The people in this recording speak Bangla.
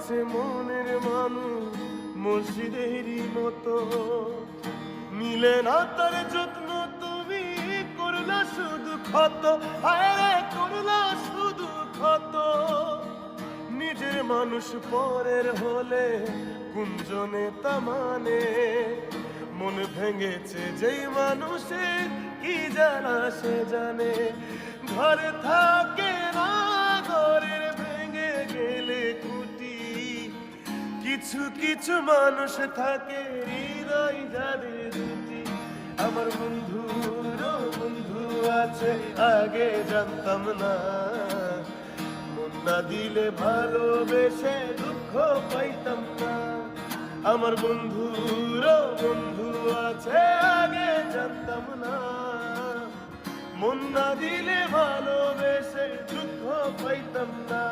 আছে মনের মানুষ মসজিদেরই মতো, মিলে না তার যত্ন, তুমি করলা শুধু ক্ষত, হায় করলা শুধু ক্ষত। নিজের মানুষ পরের হলে কুঞ্জনে তা মানে, মন ভেঙেছে যেই মানুষের কি জ্বালা সে জানে। ঘরে থাকে না ঘরের ভেঙে গেলে খুঁটি, কিছু কিছু মানুষ থাকে হৃদয় যাদের দুটি। আমার বন্ধুরও বন্ধু আছে আগে জানতাম না, মন না দিলে ভালোবেসে দুঃখ পাইতাম না। আমার বন্ধুরও বন্ধু আছে আগে জানতাম না, মন না দিলে ভালোবেসে দুঃখ পাইতাম না।